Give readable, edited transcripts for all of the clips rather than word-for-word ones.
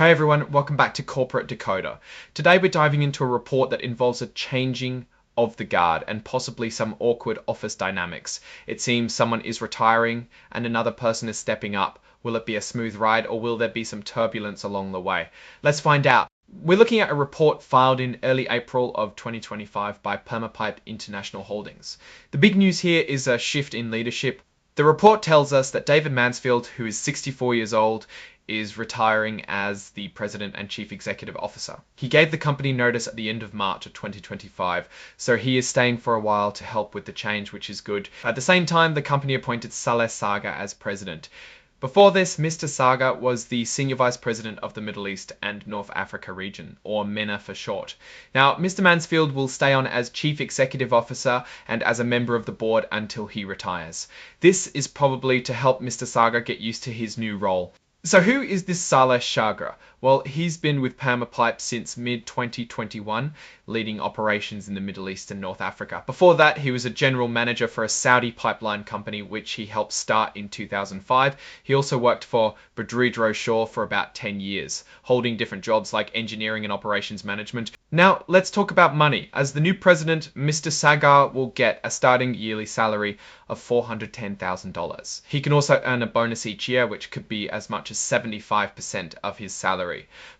Hey everyone, welcome back to Corporate Decoder. Today we're diving into a report that involves a changing of the guard and possibly some awkward office dynamics. It seems someone is retiring and another person is stepping up. Will it be a smooth ride or will there be some turbulence along the way? Let's find out. We're looking at a report filed in early April of 2025 by Perma-Pipe International Holdings. The big news here is a shift in leadership. The report tells us that David Mansfield, who is 64 years old, is retiring as the President and Chief Executive Officer. He gave the company notice at the end of March of 2025, so he is staying for a while to help with the change, which is good. At the same time, the company appointed Saleh Saga as President. Before this, Mr. Saga was the Senior Vice President of the Middle East and North Africa region, or MENA for short. Now, Mr. Mansfield will stay on as Chief Executive Officer and as a member of the board until he retires. This is probably to help Mr. Saga get used to his new role. So who is this Saleh Saga? Well, he's been with Perma-Pipe since mid-2021, leading operations in the Middle East and North Africa. Before that, he was a general manager for a Saudi pipeline company, which he helped start in 2005. He also worked for Bridredro Shaw for about 10 years, holding different jobs like engineering and operations management. Now, let's talk about money. As the new president, Mr. Saga will get a starting yearly salary of $410,000. He can also earn a bonus each year, which could be as much as 75% of his salary.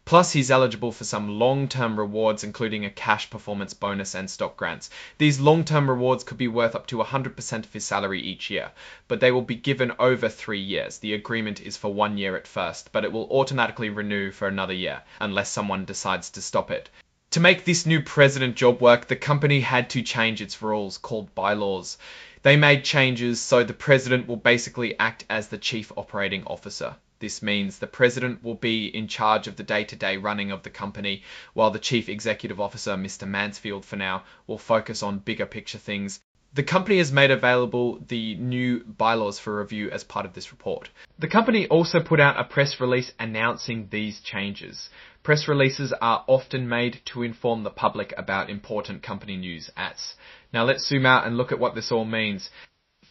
Plus, he's eligible for some long-term rewards, including a cash performance bonus and stock grants. These long-term rewards could be worth up to 100% of his salary each year, but they will be given over 3 years. The agreement is for 1 year at first, but it will automatically renew for another year, unless someone decides to stop it. To make this new president job work, the company had to change its rules, called bylaws. They made changes so the president will basically act as the chief operating officer. This means the president will be in charge of the day-to-day running of the company, while the chief executive officer, Mr. Mansfield for now, will focus on bigger picture things. The company has made available the new bylaws for review as part of this report. The company also put out a press release announcing these changes. Press releases are often made to inform the public about important company news as. Now let's zoom out and look at what this all means.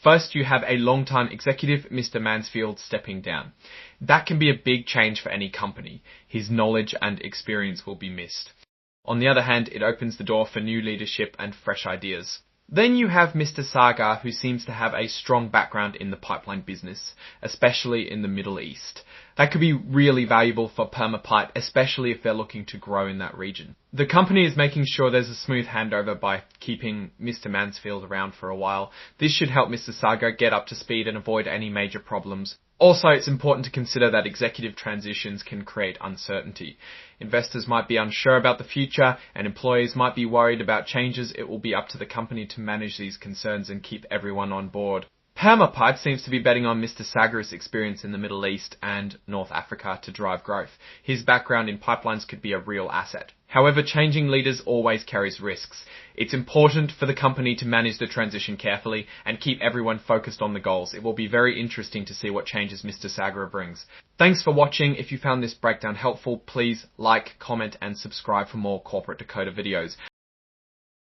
First, you have a long-time executive, Mr. Mansfield, stepping down. That can be a big change for any company. His knowledge and experience will be missed. On the other hand, it opens the door for new leadership and fresh ideas. Then you have Mr. Saga, who seems to have a strong background in the pipeline business, especially in the Middle East. That could be really valuable for Perma-Pipe, especially if they're looking to grow in that region. The company is making sure there's a smooth handover by keeping Mr. Mansfield around for a while. This should help Mr. Saga get up to speed and avoid any major problems. Also, it's important to consider that executive transitions can create uncertainty. Investors might be unsure about the future, and employees might be worried about changes. It will be up to the company to manage these concerns and keep everyone on board. Perma-Pipe seems to be betting on Mr. Saga's experience in the Middle East and North Africa to drive growth. His background in pipelines could be a real asset. However, changing leaders always carries risks. It's important for the company to manage the transition carefully and keep everyone focused on the goals. It will be very interesting to see what changes Mr. Saga brings. Thanks for watching. If you found this breakdown helpful, please like, comment and subscribe for more Corporate Decoder videos.